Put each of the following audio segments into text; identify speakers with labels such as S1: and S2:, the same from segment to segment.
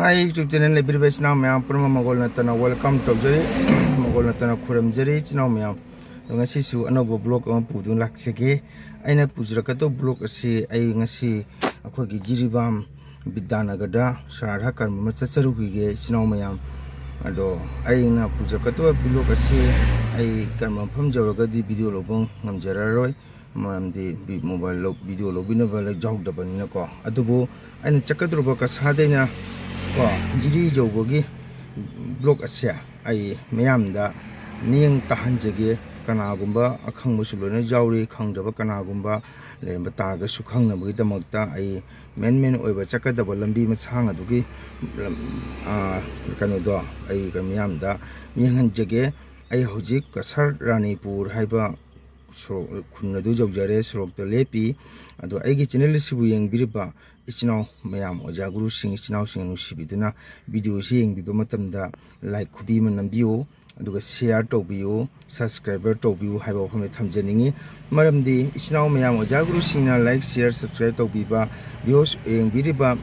S1: My YouTube channel Libris now Mam Purma Mogol Natana welcome to Jerry Mogol Natana Kuram Jerry Chino Miam Ngasisu Anobo block on Pudun Lakseke Aina Pujrakato block si ay ngasi akogi jiribam Bidanagada Sharahakan Matsarugi Chino Miam Ado Aina Pujrakato block si ay Karma from Jaragadi video lobong Namjararoy Mam di mobile video lobinova jog the Banako Adubo and Chakatruba Kasadena Jiri Jobogi block asya ay mayamda niyang tahanjage kanagumba akhang musulona jawri khangdaba kanagumba lemba taga sukhang na bugita magta ay men oiba chakadaba lambi masang adugi kanodo ay kamyamda niyang jage ay hojik kasar Ranipur haiba kunadu jawjare sorokta lepi ado aigi channel sibu yang biriba ichinaw mayam oja guru sing ichinaw sing nusibiduna video si yang biba matamda like kubi manambiyo aduga share tawbiyo subscriber tawbiyo haiba phame thamjaningi maramdi ichinaw mayam oja guru singna like share subscribe tawbiba videos yang biriba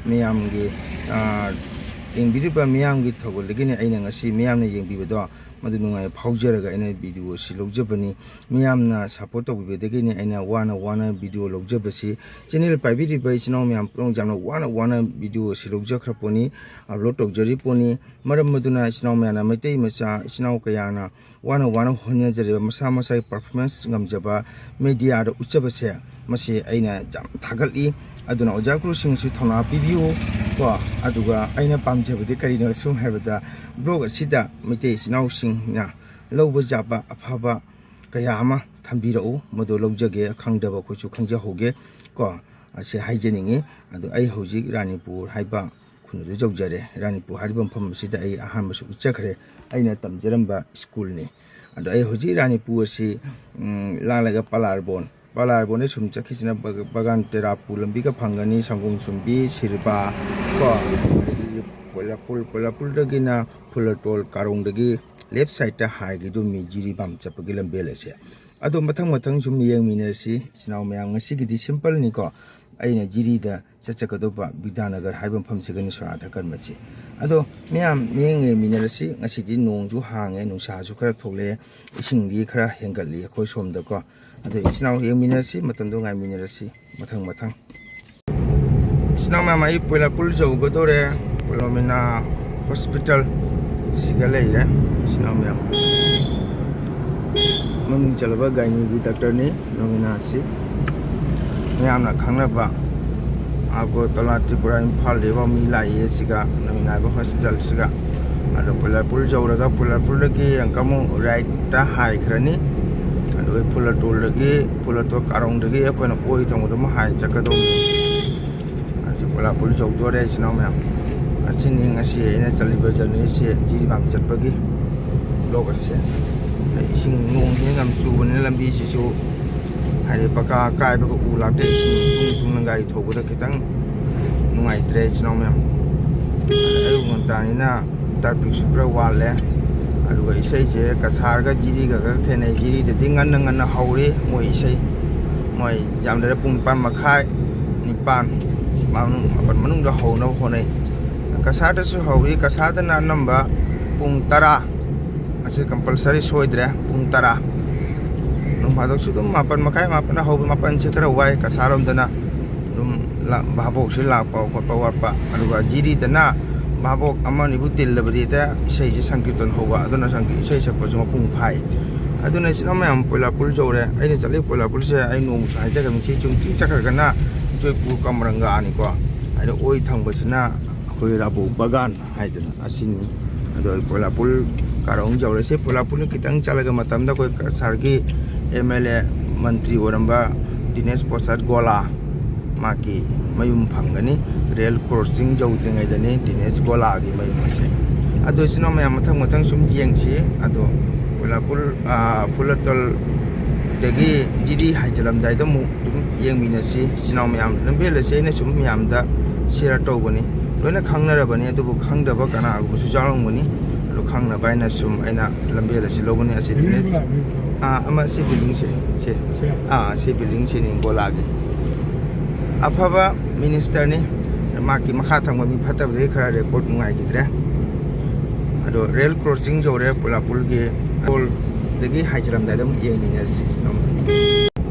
S1: mayam ge thogolgini aina ngasi mayam na yang bibado madu nungai phawjaraga ina video si logjabani miyamna support tawbibedagini aina wana video logjabasi channel paibiri bai chinaw miyam prong jamna wana video si logjakraponi upload tawjari poni maram maduna chinaw miyana maitei macha chinaw kayana wana honya jare masa performance ngamjaba media da uchabase masi aina jam thagali aduna ojakru singsu thona video ko aduga aina pamjabade karina sum habada blog sida mite chinaw singna lawba jaba afaba kayama thambirau modo logjage khangdaba khochu khangja hoge ko ase haijeningi adu ai hojik Ranipur haiba khunu jogjare Ranipur haribam pham sida ai aham su uchakhre aina tamjaramba school ni adu ai hojik Ranipur si lalaga Palarbon sum chakhisina bagan terapu lambi ka phangani sanggung sumbi sirba ko polapul dagina pulatol karong dagi left side ta haigi do mi jiri bam chapagi lambel ase ado mathang sum yeng minersi chinaw mayang ngasi gidi simple ni ko aina jiri da chachakadoba Bidanagar haibam phamsigani swarata karmasi ado miyam miyeng minersi ngasi di nongju hange nungsa ju khara thole isingdi khara hengali khoi somda ko ado chinaw yeng minersi matando ngai minersi mathang chinaw ma mai polapul jogo dore Polomina hospital sigale ya chinaw mayam mamung chalaba gaini gi doctor ni nominasi mayamna khangnaba ago tola Tripura Imphal leba mi lai siga nomina ba hospital siga ado polapul jawraga polapul lagi angkamu right ta hai khrani ado pulatul lagi pulatul karong lagi akoina oi tangudam hai chakadom ado polapul jawdore chinaw mayam asini ngasi ina chaliba jani se jiribam chatpagi blog ase ising nong he ngam chubani lambi sisu hari paka kai ba ku lakte ising tung nangai thobuda kitang nungai tre chinaw mayam ayu ngontani na tarpik supra wale aduga isai je kasar ga jiri ga khene jiri de ngan haure moi isai moi jamdara pung pan makhai nipan manung da hona honai kasada su hauri kasada na namba pung tara ase compulsory soidre pung tara nung madok su dum mapan makai mapan hawi mapan chekra wai kasaram dana dum la babok se la pa pa aduga jiri dana babok amani butil labri ta sei je sankirtan howa aduna sangki sei se ko pung phai aduna sina mayam polapul jore aini chali polapul se ai nom sa ja gam chi chung chi chakar kana joypur kamranga ani ko ai oi thangbasina Rabu bagan haidana asini ado polapul karong jawre se polapul kitang chalaga matamda koi sargi MLA mantri oramba Dinesh Prasad Gola maki mayum phangani rail crossing jawdringai dani Dinesh Gola gi mayum ase ado sino mayam mathang sum jengsi ado polapul pulatol dagi jidi haijalam dai damu yeng minasi sino mayam lambele se ne sum mayam da share tawbani loina khangnarabani adubu khangdaba kana agusu jalongmani lo khangna baina sum aina lambela si lobani ase ama si building se si building se ni bolagi afaba minister ni ꯃꯥꯒꯤ ꯃꯈꯥ ꯊꯪꯕ ꯃꯤ ꯐꯠꯇꯕꯗꯒꯤ ꯈꯔ record ꯅꯨꯡꯉꯥꯏꯈꯤꯗ꯭ꯔꯦ ꯑꯗꯣ rail crossing ꯌꯧꯔꯦ ꯄꯨꯜꯂꯥꯄꯨꯜꯒꯤ ꯇꯣꯜꯗꯒꯤ ꯍꯥꯏꯖꯔꯝꯗꯥꯏꯗ ꯑꯃꯨꯛ ꯌꯦꯡꯅꯤꯡꯉꯁꯤ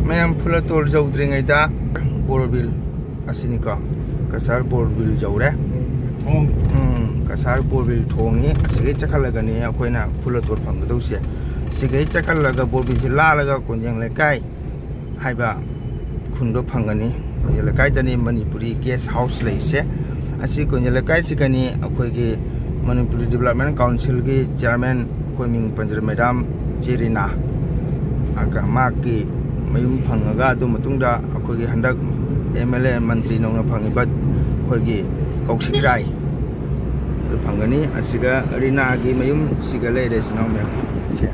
S1: ꯃꯌꯥꯝ ꯐꯨꯂꯇꯣꯜ ꯌꯧꯗ꯭ꯔꯤꯉꯩꯗ ꯕꯣꯔꯕꯤꯜ ꯑꯁꯤꯅꯤꯀꯣ ꯀꯁꯥꯔ ꯕꯣꯔꯕꯤꯜ ꯌꯧꯔꯦ ꯀꯁꯥꯔ ꯕꯣꯔꯕꯤꯜ ꯊꯣꯡꯉꯤ ꯑꯁꯤꯒꯩ ꯆꯠꯈꯠꯂꯒꯅꯤ ꯑꯩꯈꯣꯏꯅ ꯐꯨꯂꯇꯣꯜ ꯐꯪꯒꯗꯧꯁꯦ ꯁꯤꯒꯩ ꯆꯠꯈꯠꯂꯒ ꯕꯣꯔꯕꯤꯜꯁꯦ ꯂꯥꯜꯂꯒ ꯀꯣꯟꯖꯦꯡ ꯂꯩꯀꯥꯏ ꯍꯥꯏꯕ ꯈꯨꯟꯗꯣ ꯐꯪꯒꯅꯤ ꯀꯣꯟꯖꯦꯡ ꯂꯩꯀꯥꯏꯗꯅꯤ ꯃꯅꯤꯄꯨꯔꯤ ꯒꯦꯁ ꯍꯥꯎꯁ ꯂꯩꯁꯦ ꯑꯁꯤ ꯀꯣꯟꯖꯦꯡ ꯂꯩꯀꯥꯏꯁꯤꯒꯅꯤ ꯑꯩꯈꯣꯏꯒꯤ ꯃꯅꯤꯄꯨꯔꯤ ꯗꯤꯕꯦꯂꯞꯃꯦꯟ ꯀꯥꯎꯟꯁꯤꯜꯒꯤ ꯆꯤꯌꯔꯃꯦꯟ ꯑꯩꯈꯣꯏ ꯃꯤꯡ ꯄꯟꯖꯔ ꯃꯦꯗꯥꯝ ꯆꯦꯔꯤꯅꯥ ꯃꯥꯒꯤ ꯃꯌꯨꯝ ꯐꯪꯉꯒ ꯑꯗꯨ ꯃꯇꯨꯡꯗ ꯑꯩꯈꯣꯏꯒꯤ ꯍꯟꯗꯛ MLA ꯃꯟꯇ꯭ꯔꯤ ꯅꯧꯅ ꯐꯪꯉꯤꯕ ꯑꯩꯈꯣꯏꯒꯤ ꯀꯧꯁꯤꯛ ꯔꯥꯏ ꯑꯗꯨ ꯐꯪꯒꯅꯤ ꯑꯁꯤꯒ ꯔꯤꯅꯥꯒꯤ ꯃꯌꯨꯝ ꯁꯤꯒ ꯂꯩꯔꯦ ꯁꯤꯅꯥꯎ ꯃꯌꯥꯝ ꯁꯦ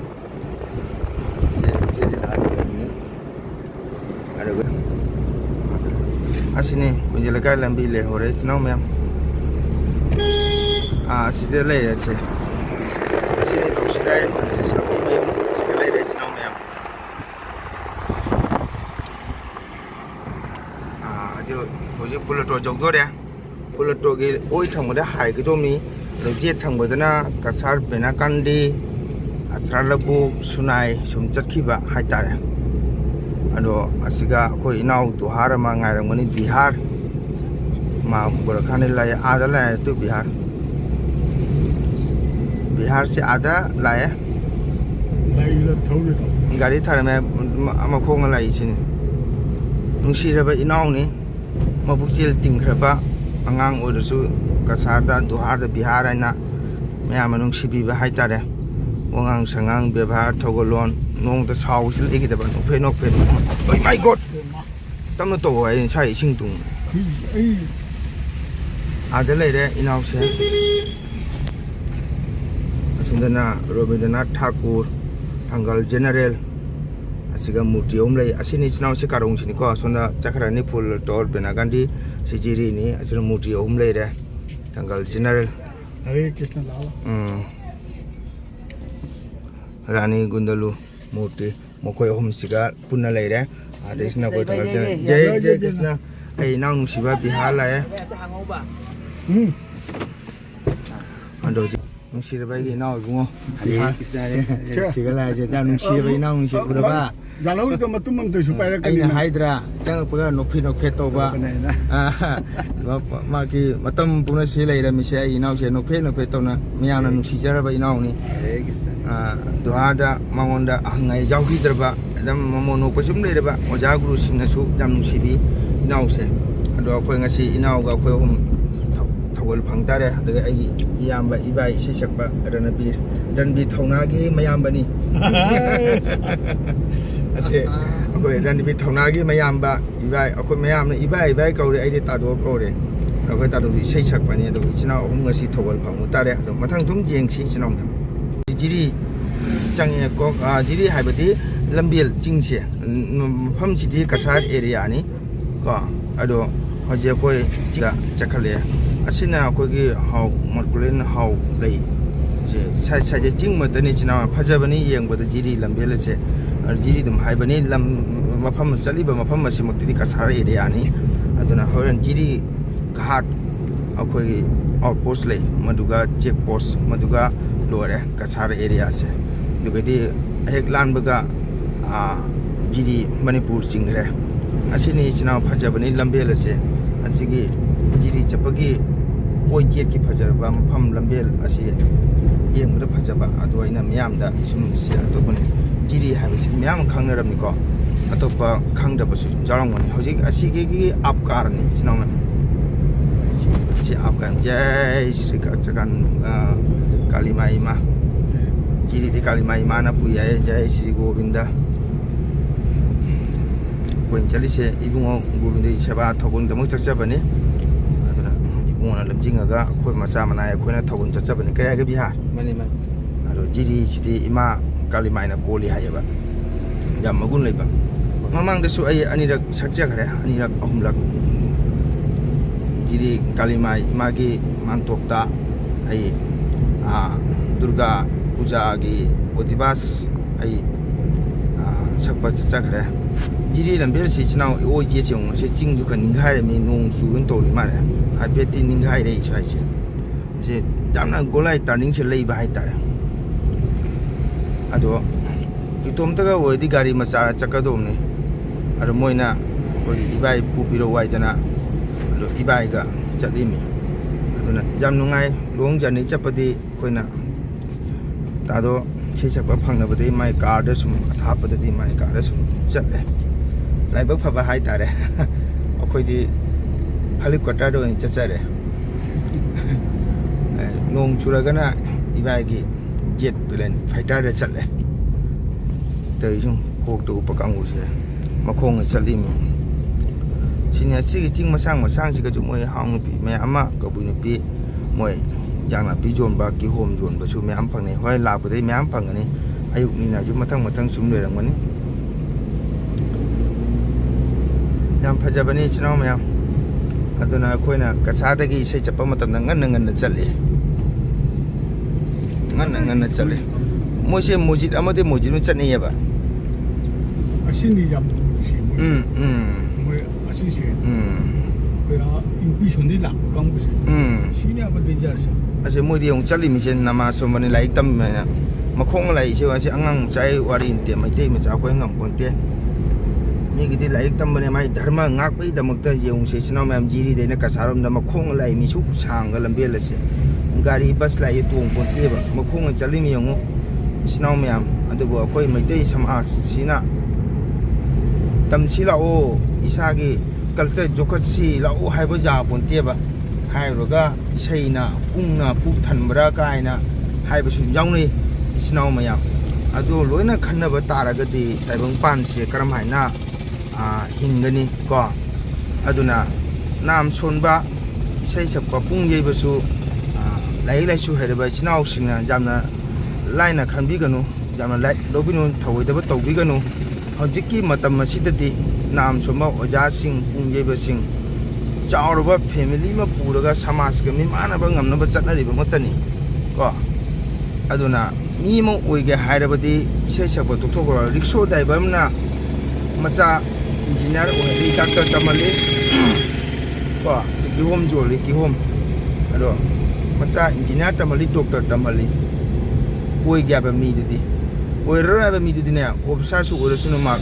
S1: ꯔꯤꯅꯥꯒꯤ ꯃꯌꯨꯝꯅꯤ ꯑꯗꯨꯒ ꯑꯁꯤꯅꯤ ꯀꯣꯟꯖꯦꯡ ꯂꯩꯀꯥꯏ ꯂꯝꯕꯤ ꯂꯩꯍꯧꯔꯦ ꯁꯤꯅꯥꯎ ꯃꯌꯥꯝ ꯑꯁꯤꯗ ꯂꯩꯔꯦꯁꯦ ꯑꯁꯤꯅꯤ ꯀꯧꯁꯤꯛ ꯔꯥꯏ ꯃꯟꯇ꯭ꯔꯤ ꯁꯥꯕꯒꯤ ꯃꯌꯨꯝ ꯁꯤꯒ ꯂꯩꯔꯦ ꯁꯤꯅꯥꯎ ꯃꯌꯥꯝ ꯍꯧꯖꯤꯛ ꯐꯨꯂꯇꯣꯜ ꯌꯧꯗꯣꯔꯦ ꯐꯨꯂꯇꯣꯜꯒꯤ ꯑꯣꯏ ꯊꯪꯕꯗ ꯍꯥꯏꯒꯗꯧꯅꯤ ꯖꯦꯠ ꯊꯪꯕꯗꯅ ꯀꯁꯥꯔ ꯕꯦꯅꯥꯀꯥꯟꯗꯤ ꯑꯁ꯭ꯔꯥ ꯂꯕꯨꯛ ꯁꯨꯅꯥꯏ ꯁꯨꯝ ꯆꯠꯈꯤꯕ ꯍꯥꯏꯇꯥꯔꯦ ꯑꯗꯣ ꯑꯁꯤꯒ ꯑꯩꯈꯣꯏ ꯏꯅꯥꯎ ꯗꯨꯍꯥꯔ ꯑꯃ ꯉꯥꯏꯔꯝꯒꯅꯤ ꯕꯤꯍꯥꯔ ꯃꯥ ꯒꯣꯔꯈꯥꯟꯗ ꯂꯥꯛꯑꯦ ꯑꯥꯗ ꯂꯥꯛꯑꯦ ꯇꯨ ꯕꯤꯍꯥꯔꯁꯦ ꯑꯥꯗ ꯂꯥꯛꯑꯦ ꯒꯥꯔꯤ ꯊꯥꯔꯝꯃꯦ ꯃꯈꯣꯡꯅ ꯂꯥꯛꯏꯁꯤꯅꯤ ꯅꯨꯡꯁꯤꯔꯕ ꯏꯅꯥꯎꯅꯤ ꯃꯕꯨꯛꯆꯦꯜ ꯇꯤꯡꯈ꯭ꯔꯕ ꯑꯉꯥꯡ ꯑꯣꯏꯔꯁꯨ ꯀꯁꯥꯔꯗ ꯗꯨꯍꯥꯔꯗ ꯕꯤꯍꯥꯔ ꯍꯥꯏꯅ ꯃꯌꯥꯝꯅ ꯅꯨꯡꯁꯤꯕꯤꯕ ꯍꯥꯏꯇꯥꯔꯦ ꯋꯥꯉꯥꯡ ꯁꯉꯥꯡ ꯕꯦꯕꯥꯔ ꯊꯧꯒꯜꯂꯣꯟ ꯅꯣꯡꯇ ꯁꯥꯎꯕꯁꯤ ꯂꯩꯈꯤꯗꯕ ꯅꯣꯛꯐꯦꯠ ꯑꯣꯏ ꯃꯥꯏ ꯒꯣꯠ ꯇꯞꯅ ꯇꯧ ꯍꯥꯏ ꯉꯁꯥꯏ ꯏꯁꯤꯡ ꯇꯨꯡ ꯑꯥꯗ ꯂꯩꯔꯦ ꯏꯅꯥꯎꯁꯦ ꯑꯁꯣꯝꯗꯅ ꯔꯣꯕꯤꯟꯗ꯭ꯔꯅꯥꯊ ꯊꯥꯀꯨꯔ ꯊꯪꯒꯥꯜ ꯖꯦꯅꯔꯦꯜ ꯑꯁꯤꯒ ꯃꯨꯔꯇꯤ ꯑꯍꯨꯝ ꯂꯩ ꯑꯁꯤꯅꯤ ꯏꯆꯤꯟꯅꯥꯎꯁꯤ ꯀꯥꯔꯣꯡꯁꯤꯅꯤꯀꯣ ꯁꯣꯝꯗ ꯆꯠꯈ꯭ꯔꯅꯤ ꯐꯨꯂꯇꯣꯜ ꯕꯦꯅꯥꯀꯥꯟꯗꯤ ꯁꯤꯖꯤꯔꯤꯅꯤ ꯑꯁꯤꯅ ꯃꯨꯔꯇꯤ ꯑꯍꯨꯝ ꯂꯩꯔꯦ ꯊꯪꯒꯥꯜ ꯖꯦꯅꯔꯦꯜ ꯔꯥꯅꯤ ꯒꯨꯟꯗꯂꯨ ꯃꯨꯔꯇꯤ ꯃꯈꯣꯏ ꯑꯍꯨꯝꯁꯤꯒ ꯄꯨꯟꯅ ꯂꯩꯔꯦ ꯑꯗꯩꯁꯤꯅ ꯑꯩꯈꯣꯏ ꯊꯪꯒꯥꯜ ꯖꯦꯅꯔꯦꯜ ꯖय ꯀ꯭ꯔꯤꯁꯅ ꯑꯩ ꯏꯅꯥꯎ ꯅꯨꯡꯁꯤꯕ ꯕꯤꯍꯥꯔ ꯂꯥꯛꯑꯦ ꯑꯗꯣ ꯍꯧꯖꯤꯛ ꯅꯨꯡꯁꯤꯔꯕ ꯑꯩꯒꯤ ꯏꯅꯥꯎ ꯏꯕꯨꯡꯉꯣ ꯁꯤꯒ ꯂꯥꯛꯑꯁꯦ ꯌꯥꯝ ꯅꯨꯡꯁꯤꯔꯕ ꯏꯅꯥꯎ ꯅꯨꯡꯁꯤ ꯎꯔꯕ
S2: ꯖꯥꯂꯧꯔꯤꯗ ꯃꯇꯨꯡ ꯑꯃꯇꯁꯨ ꯄꯥꯏꯔꯛꯀꯅꯤ
S1: ꯑꯩꯅ ꯍꯥꯏꯗ꯭ꯔꯥ ꯆꯪꯉꯛꯄꯒ ꯅꯣꯛꯐꯦꯠ ꯇꯧꯕ ꯃꯥꯒꯤ ꯃꯇꯝ ꯄꯨꯝꯅ ꯁꯤ ꯂꯩꯔꯝꯃꯤꯁꯦ ꯑꯩ ꯏꯅꯥꯎꯁꯦ ꯅꯣꯛꯐꯦꯠ ꯇꯧꯅ ꯃꯌꯥꯝꯅ ꯅꯨꯡꯁꯤꯖꯔꯕ ꯏꯅꯥꯎꯅꯤ ꯗꯨꯍꯥꯗ ꯃꯉꯣꯟꯗ ꯑꯍꯪꯉꯥꯏ ꯌꯥꯎꯈꯤꯗ꯭ꯔꯕ ꯑꯗꯨꯝ ꯃꯃꯣꯟ ꯅꯣꯛꯄ ꯁꯨꯝ ꯂꯩꯔꯕ ꯑꯣꯖꯥ ꯒꯨꯔꯨꯁꯤꯡꯅꯁꯨ ꯌꯥꯝ ꯅꯨꯡꯁꯤꯕꯤ ꯏꯅꯥꯎꯁꯦ ꯑꯗꯣ ꯑꯩꯈꯣꯏ ꯉꯁꯤ ꯏꯅꯥꯎꯒ ꯑꯩꯈꯣꯏ ꯑꯍꯨꯝ ꯊꯧꯒꯜ ꯐꯪ ꯇꯥꯔꯦ ꯑꯗꯨꯒ ꯑꯩꯒꯤ ꯏꯌꯥꯝꯕ ꯏꯕꯥꯏ ꯏꯁꯩ ꯁꯛꯄ ꯔꯟꯕꯤꯔ ꯊꯧꯅꯥꯒꯤ ꯃꯌꯥꯝꯕꯅꯤ ꯑꯁꯦ ꯑꯩꯈꯣꯏ ꯔꯟꯕꯤꯔ ꯊꯧꯅꯥꯒꯤ ꯃꯌꯥꯝꯕ ꯏꯕꯥꯏ ꯑꯩꯈꯣꯏ ꯃꯌꯥꯝꯅ ꯏꯕꯥꯏ ꯀꯧꯔꯦ ꯑꯩꯗꯤ ꯇꯥꯗꯣꯛ ꯀꯧꯔꯦ ꯑꯩꯈꯣꯏ ꯇꯥꯗꯣꯛꯁꯨ ꯏꯁꯩ ꯁꯛꯄꯅꯤ ꯑꯗꯨꯒ ꯏꯆꯤꯟꯅꯥꯎ ꯑꯍꯨꯝ ꯉꯁꯤ ꯊꯧꯒꯜ ꯐꯪꯕ ꯇꯥꯔꯦ ꯑꯗꯣ ꯃꯊꯪ ꯊꯨꯝ ꯌꯦꯡꯁꯤ ꯏꯆꯤꯟꯅꯥꯎ ꯃꯌꯥꯝ ꯖꯤꯔꯤ ꯆꯪꯉꯦꯀꯣ ꯖꯤꯔꯤ ꯍꯥꯏꯕꯗꯤ ꯂꯝꯕꯦꯜ ꯆꯤꯡꯁꯦ ꯃꯐꯝꯁꯤꯗꯤ ꯀꯁꯥꯔ ꯑꯦꯔꯤꯌꯥꯅꯤ ꯀꯣ ꯑꯗꯣ ꯍꯧꯖꯤꯛ ꯑꯩꯈꯣꯏ ꯆꯠꯈꯠꯂꯛꯑꯦ ꯑꯁꯤꯅ ꯑꯩꯈꯣꯏꯒꯤ ꯍꯥꯎ ꯃꯔꯀꯨꯂꯦꯟ ꯍꯥꯎ ꯂꯩ ꯁꯥꯏꯖꯦ ꯆꯤꯡ ꯃꯇꯅꯤ ꯏꯆꯤꯟꯅꯥꯎ ꯐꯖꯕꯅꯤ ꯌꯦꯡꯕꯗ ꯖꯤꯔꯤ ꯂꯝꯕꯦꯜ ꯑꯁꯦ ꯖꯤꯔꯤ ꯑꯗꯨꯝ ꯍꯥꯏꯕꯅꯤ ꯂꯝ ꯃꯐꯝ ꯆꯠꯂꯤꯕ ꯃꯐꯝ ꯑꯁꯤꯃꯛꯇꯗꯤ ꯀꯁꯥꯔ ꯑꯦꯔꯤꯌꯥꯅꯤ ꯑꯗꯨꯅ ꯍꯣꯔꯦꯟ ꯖꯤꯔꯤ ꯘꯥꯠ ꯑꯩꯈꯣꯏꯒꯤ ꯑꯥꯎꯠꯄꯣꯁ ꯂꯩ ꯃꯗꯨꯒ ꯆꯦꯛ ꯄꯣꯁ ꯃꯗꯨꯒ ꯂꯣꯏꯔꯦ ꯀꯁꯥꯔ ꯑꯦꯔꯤꯌꯥꯁꯦ ꯑꯗꯨꯒꯗꯤ ꯍꯦꯛ ꯂꯥꯟꯕꯒ ꯖꯤꯔꯤ ꯃꯅꯤꯄꯨꯔ ꯆꯤꯡꯈ꯭ꯔꯦ ꯑꯁꯤꯅꯤ ꯏꯆꯤꯟꯅꯥꯎ ꯐꯖꯕꯅꯤ ꯂꯝꯕꯦꯜ ꯑꯁꯦ ꯑꯁꯤꯒꯤ ꯖꯤꯔꯤ ꯆꯠꯄꯒꯤ ꯑꯣꯏ ꯒꯦꯠꯀꯤ ꯐꯖꯔꯕ ꯃꯐꯝ ꯂꯝꯕꯦꯜ ꯑꯁꯤ ꯌꯦꯡꯕꯗ ꯐꯖꯕ ꯑꯗꯣ ꯑꯩꯅ ꯃꯤꯌꯥꯝꯗ ꯁꯨꯝ ꯑꯇꯣꯞꯄꯅꯤ ꯖꯤꯔꯤ ꯍꯥꯏꯕꯁꯤ ꯃꯌꯥꯝ ꯈꯪꯅꯔꯝꯅꯤꯀꯣ ꯑꯇꯣꯞꯄ ꯈꯪꯗꯕꯁꯨ ꯌꯥꯎꯔꯝꯒꯅꯤ ꯍꯧꯖꯤꯛ ꯑꯁꯤꯒꯤ ꯑꯞꯀꯥꯔꯅꯤ ꯏꯆꯤꯟꯅꯥꯎꯅ ꯁꯤ ꯑꯞꯀꯥꯔ जय श्री कालीमाई माँ जिरी थी कालीमाई माँ ना पुया है जय श्री गोविंद कोई चली से इबुंगो गोविंद सेवा थगुन दमुक चचबनी अदुना इबुंगोना लमजिंगागा खोय मचा मनाय खोयना थगुन चचबनी कयागे बिहार
S2: माने
S1: अदो जिरी सिटी इमा कालीमाईना कोली हायबा याम मगुन लेबा ममांगदसु अय अनिरक सक्चखरे अनिरक अहुमलक जिरी कालीमाई इमागी मांतोक्ता अय दुर्गा पूजा की ओदिबास अय सकपा चचखरे jiri lambil si chinau oi je chong se jing ju kan ninghai re mi nong su lun to li ma re ha pe ti ninghai re sai se jamna golai turning se lei ba hai ta re ado itom ta ga wo di gari ma sa chaka dom ni ado moina ko ibai pu pi ro wai dana ado ibai ga chatli mi aduna jam nungai long jani chapadi koina ta do che chakpa phangna bade mai car da sum atha padadi mai car da sum chatle lai bak phaba hai tare akhoi di helicopter do in chachare nong churagana ibai gi jet plane fighter da chatle tei jung kok tu pakang u se makhong chali mi sinya si jing masang si ka ju moi hang pi me ama ka bu ni pi moi jang na pi jon ba ki hom jon ba su me am phang ni hoi la bu dei me am phang ni ayuk ni na ju mathang sum le rang mani yam phajabani chinau me aduna khoina kasa da gi sei chapa matam ngan chali ngan chali moi se mojit amade mojit nu chani ya ba
S2: Asini jam si mo asi se kera UP sondi la kang bu se sini apa danger se
S1: ase moi di ong chali mi sen nama so mani lai tam me na makhong lai se wa se angang chai wari te mai te ma cha ko ngam kon te mi gi di lai tam bane mai dharma ngak pai damak ta jeung se sinau mam jiri de na kasarom da makhong lai mi su sang ga lambe la se gari bus lai tuong kon te ba makhong chali mi yong sinau mam adu bo koi mai te sam as sina tam si lao isagi culture jokat si lao hai ba ja bon te ba hai ro ga sei na pung na pu than bra kai na hai ba su jong ni sinau ma ya adu loina khanna ba tara ga di taibang pan se karam hai na hingani ko aduna nam son ba sei sap ko pung ye ba su lai su hai ba sinau singna jamna laina khanbi ganu jamna lai lobinu thawai da ba tawbi ganu hojiki matam asidadi nam soma oja sing ungye ba sing chaurba family ma puraga samaj ga mi mana ba ngamna ba chatnari ba matani ko aduna mi mo oige hairabadi sei sakba tokthokra rickshaw driver na macha engineer oi doctor tamali ko ki home joli ki home ado macha engineer tamali doctor tamali oige ba mi dudi oirra ba mi dudi ne officer su oira sunu ma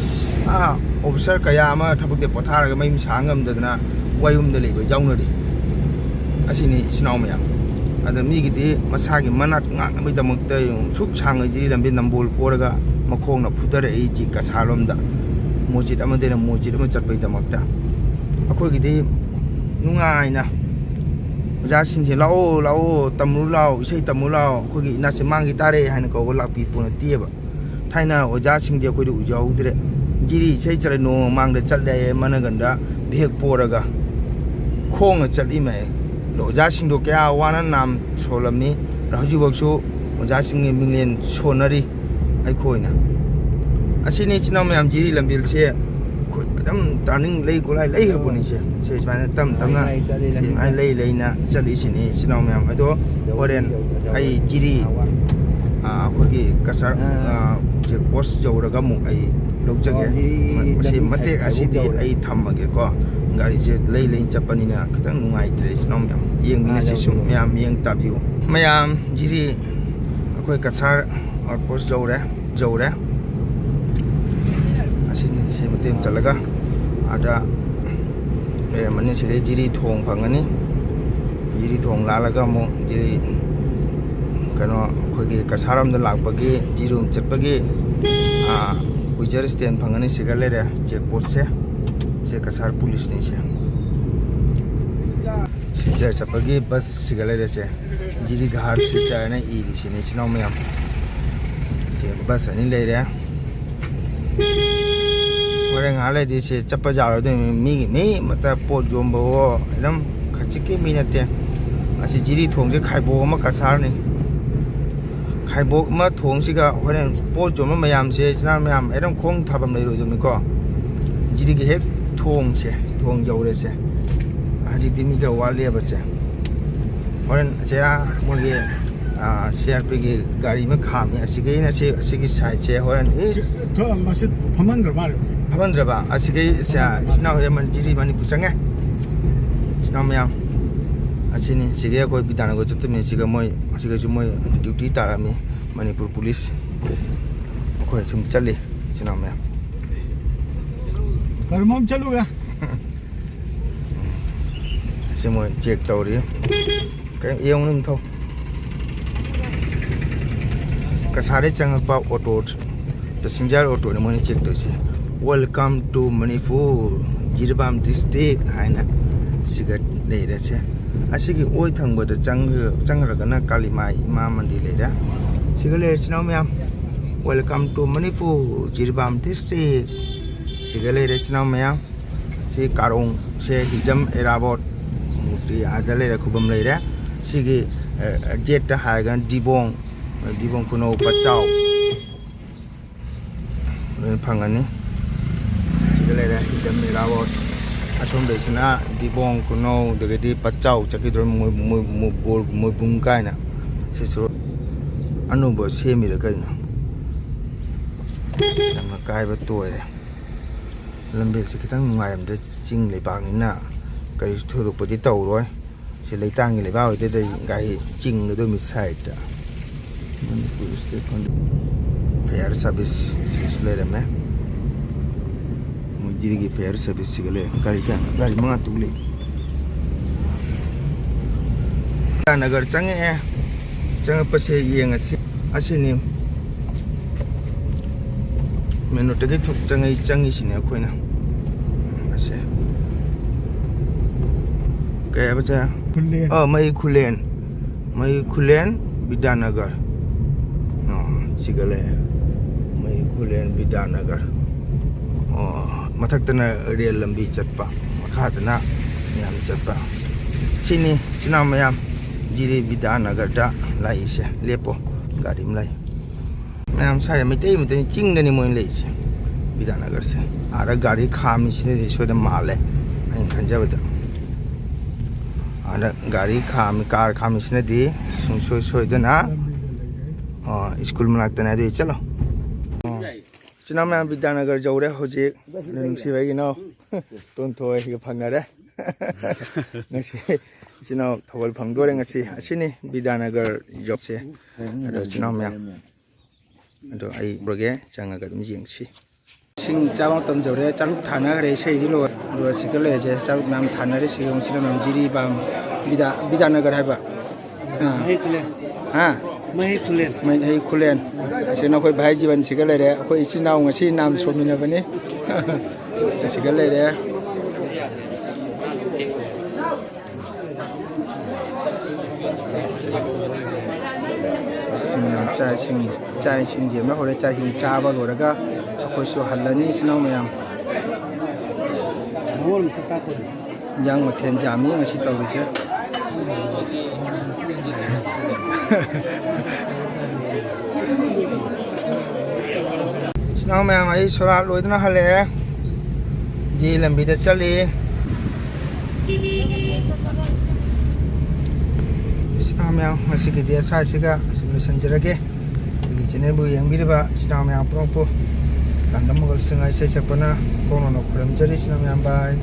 S1: officer kaya ama thabuk de potharaga mai sangam dadna wayum de leba jawnari asini sinau mya ada mi gi de masagi manat ngak mai damak ta suk sang ji lambe nambol poraga makhong na phutare ei ji kasalom da mojit ama de na mojit ama chatpai damak ta akhoi gi de nungai na oja sing se lao tamru lao sei tamru lao khoi gi na se mangi tare haina ko lakpi puna tieba thaina oja sing de khoi du ujau dire jiri sei chare no mang de chatle managanda bhek poraga khong chali mai oja sing do kya wana nam solami raji bakso oja sing minglen sonari ai khoina asini chinam yam jiri lambil se khoi dam turning lei ko lai habuni se jwana tam na ai lei na chali sini chinam yam ado oren ai jiri khoi kasar je post jawraga mu ai lokjage si mate asidi ai thamage ko gari je lei chapani na khitang nungai tre snom yam yeng mina si sum yam yeng tabiu mayam jiri akoi kasar post jawre asini se mate chalaga ada mane sire jiri thong phangani jiri thong lalaga mo jiri kano khoi kasaram da lakpagi jirum chatpagi Gujar stand phangani sigalere check post se kasar police ni se sija chapagi bus sigalere se jiri ghar sija na iri sini sinau mayam se bus ani leire ore ngale di se chappa jaro de mi mata po jombo eram khachike minate asi jiri thongje khaibo ma kasar ni khaibok ma thong siga horen po jom mayam se chna mayam edam khong thabam nei ro dum ko jiri ge hek thong jawre se haji dimi ga wale ba se horen se mo ge CRP ge gari ma kham ya sige na se sige sai che horen
S2: to ma se phaman gar mar
S1: 하반드라바 아시게 자 이스나오야만 지리 많이 부장해 이스나오야 아시니 시게 거의 비다는 거 저때문에 지금 뭐 지금 좀 뭐 듀티 따라미 마니푸르 police 거의 좀 잘리 이스나오야
S2: Karmam chaluga.
S1: 지금 뭐 체크 떠오리 cái yêu nó thôi cái sare chang pa auto passenger auto ne moni check to si welcome to Manipur Jirbam district haina sigat le ra che asigi oi thang ba da chang ra na kalima imam mandi le ra sigale chinaw myam welcome to Manipur Jirbam district sigale ra chinaw myam si karong se hijam erabot muti adale ra khubam le ra sigi jet ta haigan dibong kuno pachau ren phangani sigale ra hidam mirawot asom besina dibong kuno degedi pachau chakidro mo bol mo bungkai na siso anu bo semi ra kai na sama kai ba toy re lambe se kitang ngairam de ching le bang ni na kai thuru podi tau roi se lấy tang người vào đây đây cái chinh người tôi mình xài đã mình cứ stay on fair service sih lấy dem ya mau jadi cái fair service sih kali kan dari mana tu beli negara canggih pasti yang asyik ni menu tadi tu canggih sini aku ina asyik kayak apa sih? Oh, Mai Kulen Bidanagar. No, sigale Mai Kulen Bidanagar. Oh, matak tana real lambi chatpa. Makha tana nyam chatpa. Sini mayam jiri Bidanagar da lai se lepo garim lai. Mayam saya mitai cing dani moin lai se Bidanagar se. Ara gari khami sini soda male. Ain khanja bata. Ada gari car kami sini di soi itu na school menak tanah itu calo cina mana Bidanagar jauh deh hoji nungsi bagi no tonton itu panggar deh nasi cina thawal pangdor nasi asini Bidanagar jauh sih ada cina mana ada ai berge jangan agak mungkin sih sing cabang tam jauh deh caluk tanah hari saya itu loh dua sekali aja caluk nam tanah hari sih orang cina nam jiri bam Bidanagar hai ba Mai Kulen sino khoi bhai jiban sigale re khoi sinau ngasi nam somina bani sigale re chai sing je ma hore chai sing cha ba lo raga khoi so halani sinau mayam bol sa ko yang ma then jami ngasi taw ri Sinau mayam ai sorat loi tana hale ji lambi da chali sinau mayam masih ke dia sa siga semula sanjarage igi channel bu yang biriba sinau mayam prongpo kandam gal sengai sai sapana kono no khuram jari sinau mayam bye